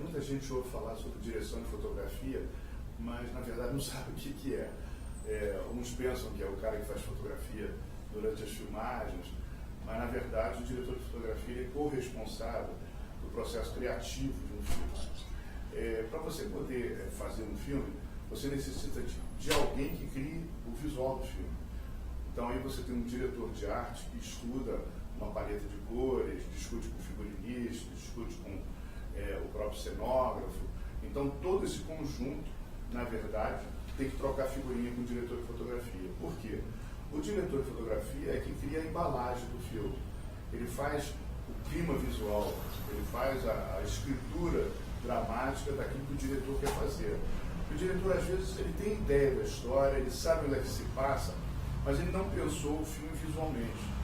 Muita gente ouve falar sobre direção de fotografia, mas na verdade não sabe o que é. Uns pensam que é o cara que faz fotografia durante as filmagens, mas na verdade o diretor de fotografia é corresponsável do processo criativo de um filme. Para você poder fazer um filme, você necessita de alguém que crie o visual do filme. Então aí você tem um diretor de arte que estuda uma paleta de cores, discute com o figurinista, discute com o próprio cenógrafo. Então todo esse conjunto, na verdade, tem que trocar figurinha com o diretor de fotografia. Por quê? O diretor de fotografia é quem cria a embalagem do filme. Ele faz o clima visual, ele faz a escritura dramática daquilo que o diretor quer fazer. O diretor, às vezes, ele tem ideia da história, ele sabe onde é que se passa, mas ele não pensou o filme visualmente.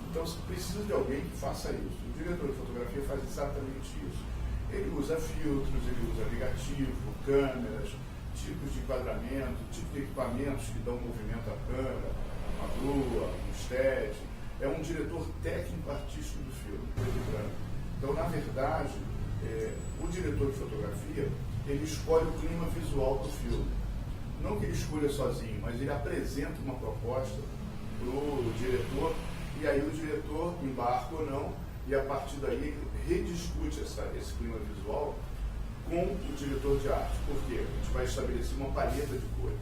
Então, você precisa de alguém que faça isso. O diretor de fotografia faz exatamente isso. Ele usa filtros, ele usa negativo, câmeras, tipos de enquadramento, tipo de equipamentos que dão movimento à câmera, uma grua, um stead. É um diretor técnico-artístico do filme, preto e branco. Então, na verdade, o diretor de fotografia, ele escolhe o clima visual do filme. Não que ele escolha sozinho, mas ele apresenta uma proposta para o diretor, e aí o diretor embarca ou não, e a partir daí ele rediscute esse clima visual com o diretor de arte. Por quê? A gente vai estabelecer uma paleta de cores.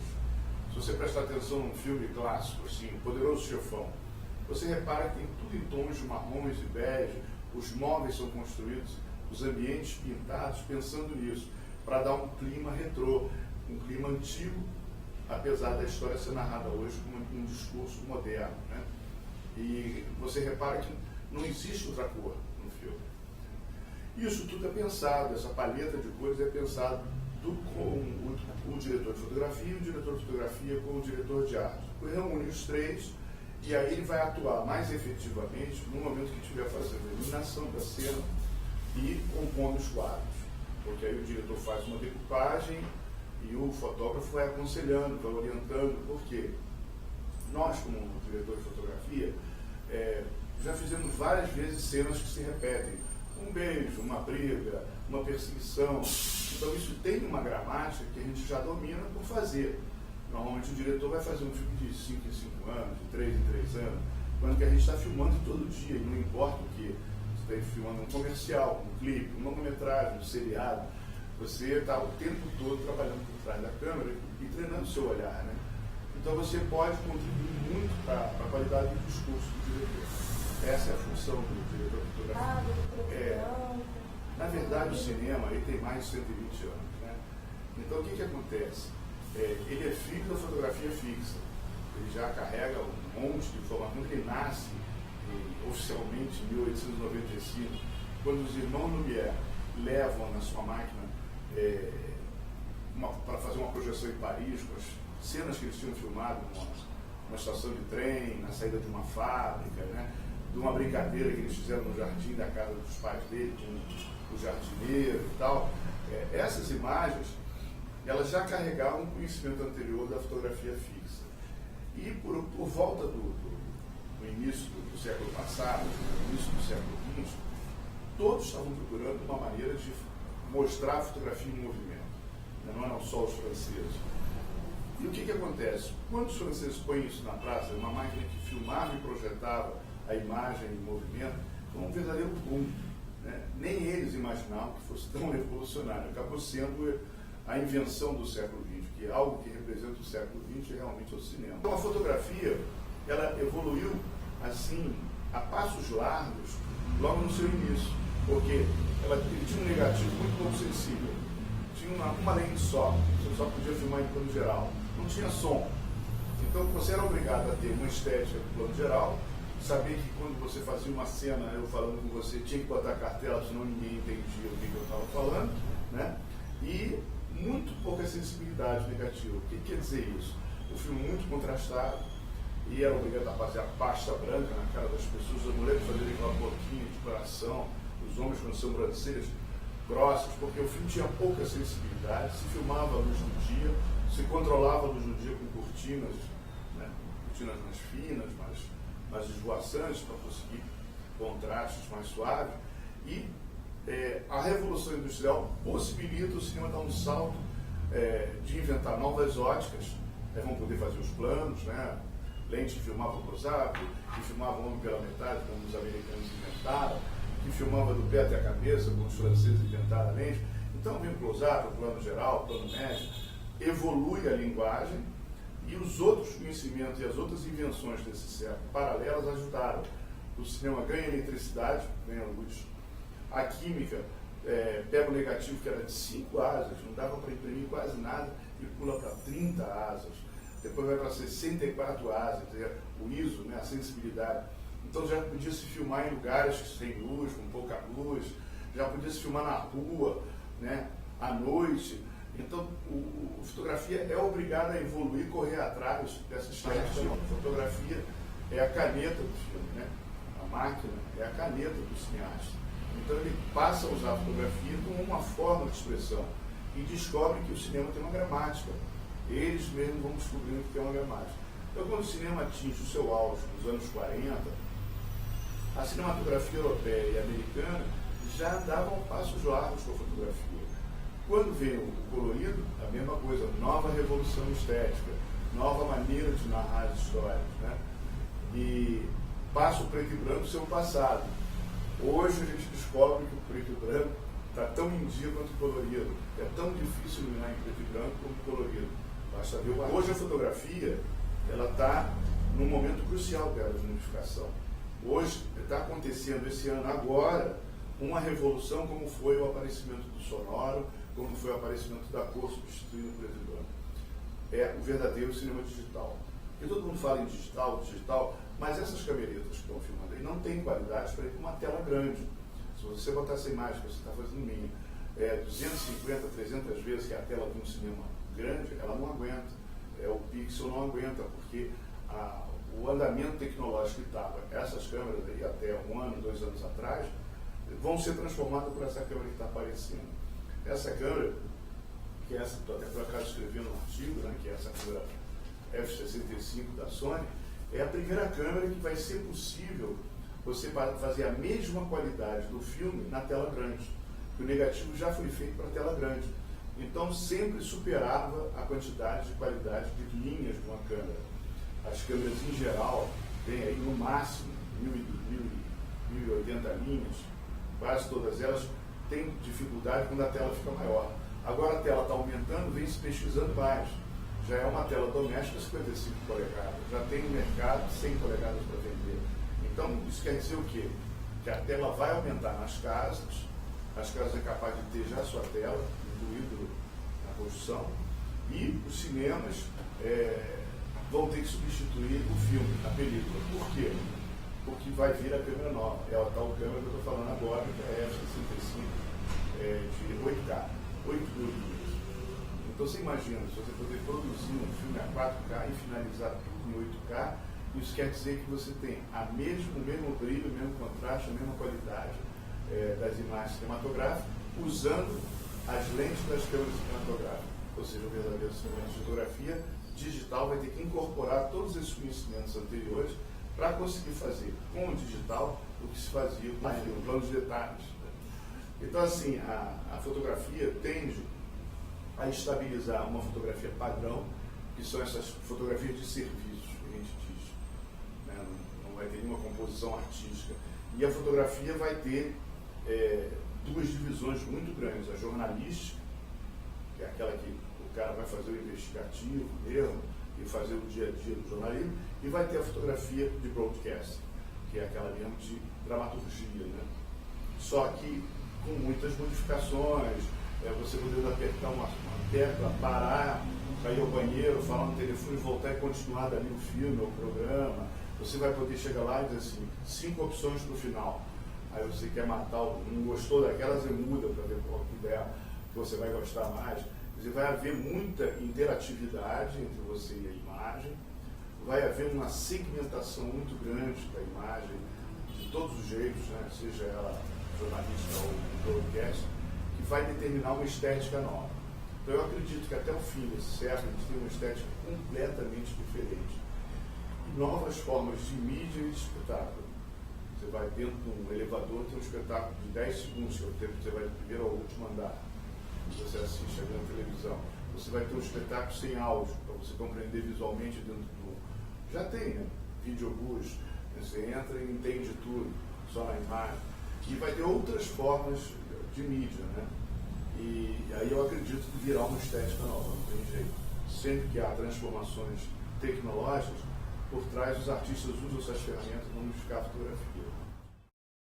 Se você prestar atenção num filme clássico, assim, O Poderoso Chefão, você repara que tem tudo em tons de marrons e bege, os móveis são construídos, os ambientes pintados pensando nisso, para dar um clima retrô, um clima antigo, apesar da história ser narrada hoje com um discurso moderno, né? E você repara que não existe outra cor no filme. Isso tudo é pensado, essa paleta de cores é pensado com o diretor de fotografia, o diretor de fotografia com o diretor de arte. Reúne os três e aí ele vai atuar mais efetivamente no momento que estiver fazendo a iluminação da cena e compondo os quadros. Porque aí o diretor faz uma decupagem e o fotógrafo vai aconselhando, vai orientando. Por quê? Nós, como diretor de fotografia, já fizemos várias vezes cenas que se repetem. Um beijo, uma briga, uma perseguição. Então isso tem uma gramática que a gente já domina por fazer. Normalmente o diretor vai fazer um filme de 5 em 5 anos, de 3 em 3 anos, quando que a gente está filmando todo dia, e não importa o que. Você está filmando um comercial, um clipe, uma longa-metragem, um seriado. Você está o tempo todo trabalhando por trás da câmera e treinando o seu olhar, né? Então você pode contribuir muito para a qualidade do discurso do diretor. Essa é a função do diretor de fotografia. Na verdade, o cinema ele tem mais de 120 anos, né? Então o que acontece? Ele é filho da fotografia fixa. Ele já carrega um monte de informação. Ele nasce oficialmente em 1895, quando os irmãos Lumière levam na sua máquina para fazer uma projeção em Paris, com as cenas que eles tinham filmado numa estação de trem, na saída de uma fábrica, né? De uma brincadeira que eles fizeram no jardim da casa dos pais dele, com o jardineiro e tal. Essas imagens, elas já carregavam um conhecimento anterior da fotografia fixa. E por volta do início do século passado, no início do século XX, todos estavam procurando uma maneira de mostrar a fotografia em movimento. Não eram só os franceses. E o que acontece? Quando os franceses põem isso na praça, uma máquina que filmava e projetava a imagem em movimento, foi um verdadeiro boom, né? Nem eles imaginavam que fosse tão revolucionário. Acabou sendo a invenção do século XX, que é algo que representa o século XX realmente é o cinema. Então a fotografia, ela evoluiu assim, a passos largos, logo no seu início, porque ele tinha um negativo muito pouco sensível, tinha uma lente só, você só podia filmar em plano geral, não tinha som. Então você era obrigado a ter uma estética no plano geral, saber que quando você fazia uma cena, eu falando com você, tinha que botar cartela, senão ninguém entendia o que eu estava falando, né? E muito pouca sensibilidade negativa. O que quer dizer isso? O filme muito contrastado, e era obrigado a fazer a pasta branca na cara das pessoas, as mulheres fazerem aquela boquinha de coração, os homens com sobrancelhas grossas, porque o filme tinha pouca sensibilidade, se filmava à luz do dia, se controlava a luz do dia com cortinas, né? Cortinas mais finas, mais esvoaçantes, para conseguir contrastes mais suaves, e a Revolução Industrial possibilita o cinema dar um salto de inventar novas óticas, vão poder fazer os planos, né? Lente que filmava o close-up, que filmava o homem pela metade, como os americanos inventaram, que filmava do pé até a cabeça, como os franceses inventaram a lente. Então vem o close-up, o plano geral, o plano médio, evolui a linguagem, e os outros conhecimentos e as outras invenções desse século paralelas ajudaram. O cinema ganha eletricidade, ganha luz. A química pega o negativo que era de 5 asas, não dava para imprimir quase nada, e pula para 30 asas. Depois vai para 64 asas, o ISO, né, a sensibilidade. Então já podia se filmar em lugares sem luz, com pouca luz, já podia se filmar na rua, né, à noite. Então a fotografia é obrigada a evoluir, correr atrás dessa estética. A fotografia é a caneta do filme, né? A máquina é a caneta do cineasta. Então ele passa a usar a fotografia como uma forma de expressão e descobre que o cinema tem uma gramática. Eles mesmos vão descobrindo que tem uma gramática. Então, quando o cinema atinge o seu auge nos anos 40, a cinematografia europeia e americana já davam passos largos com a fotografia. Quando veio o colorido, a mesma coisa, nova revolução estética, nova maneira de narrar as histórias, né? E passa o preto e branco ser o passado. Hoje a gente descobre que o preto e branco está tão em dia quanto o colorido. É tão difícil iluminar em preto e branco como o colorido. Basta ver. Hoje a fotografia está num momento crucial dela de unificação. Hoje está acontecendo esse ano agora uma revolução como foi o aparecimento do sonoro, como foi o aparecimento da cor substituindo o preto e branco. É o verdadeiro cinema digital. E todo mundo fala em digital, mas essas cameretas que estão filmando aí não têm qualidade para ir para uma tela grande. Se você botar essa imagem que você está fazendo minha, 250, 300 vezes que é a tela de um cinema grande, ela não aguenta. O pixel não aguenta, porque o andamento tecnológico que estava, essas câmeras aí até 1 ano, 2 anos atrás, vão ser transformadas por essa câmera que está aparecendo. Essa câmera, que é essa, até por acaso escrevi no artigo, né, que é essa câmera F65 da Sony, é a primeira câmera que vai ser possível você fazer a mesma qualidade do filme na tela grande. O negativo já foi feito para a tela grande. Então sempre superava a quantidade de qualidade de linhas de uma câmera. As câmeras em geral têm aí no máximo 1080 linhas, quase todas elas têm dificuldade quando a tela fica maior. Agora a tela está aumentando, vem se pesquisando mais. Já é uma tela doméstica 55 polegadas, já tem no mercado 100 polegadas para vender. Então isso quer dizer o quê? Que a tela vai aumentar nas casas, as casas é capaz de ter já a sua tela, incluído na construção, e os cinemas vão ter que substituir o filme, a película. Por quê? Porque vai vir a câmera nova, é a tal câmera que eu estou falando agora, que é a F65 de 8K, 8 milímetros. Então você imagina, se você poder produzir um filme a 4K e finalizar tudo em 8K, isso quer dizer que você tem o mesmo brilho, o mesmo contraste, a mesma qualidade das imagens cinematográficas, usando as lentes das câmeras cinematográficas. Ou seja, o verdadeiro cinema de fotografia digital vai ter que incorporar todos esses conhecimentos anteriores para conseguir fazer com o digital o que se fazia com o plano de detalhes. Então, assim, a fotografia tende a estabilizar uma fotografia padrão, que são essas fotografias de serviços, que a gente diz. Né? Não vai ter nenhuma composição artística. E a fotografia vai ter duas divisões muito grandes. A jornalística, que é aquela que o cara vai fazer o investigativo mesmo, e fazer o dia a dia do jornalismo, e vai ter a fotografia de broadcast, que é aquela mesmo de dramaturgia, né? Só que com muitas modificações, você podendo apertar uma tecla, parar, sair ao banheiro, falar no telefone, voltar e continuar dali o filme ou o programa. Você vai poder chegar lá e dizer assim, 5 opções para o final. Aí você quer matar, não gostou daquelas, você muda para ver qual que der, que você vai gostar mais. Vai haver muita interatividade entre você e a imagem, vai haver uma segmentação muito grande da imagem, de todos os jeitos, né? Seja ela jornalista ou broadcast, que vai determinar uma estética nova. Então eu acredito que até o fim desse século a gente tem uma estética completamente diferente. E novas formas de mídia e de espetáculo. Você vai dentro de um elevador, tem um espetáculo de 10 segundos, que é o tempo que você vai do primeiro ao último andar, que você assiste ali na televisão. Você vai ter um espetáculo sem áudio, para você compreender visualmente dentro do... Já tem, né? Videobus, você entra e entende tudo, só na imagem. E vai ter outras formas de mídia, né? E aí eu acredito que virá uma estética nova, não tem jeito. Sempre que há transformações tecnológicas, por trás os artistas usam essas ferramentas para modificar a fotografia.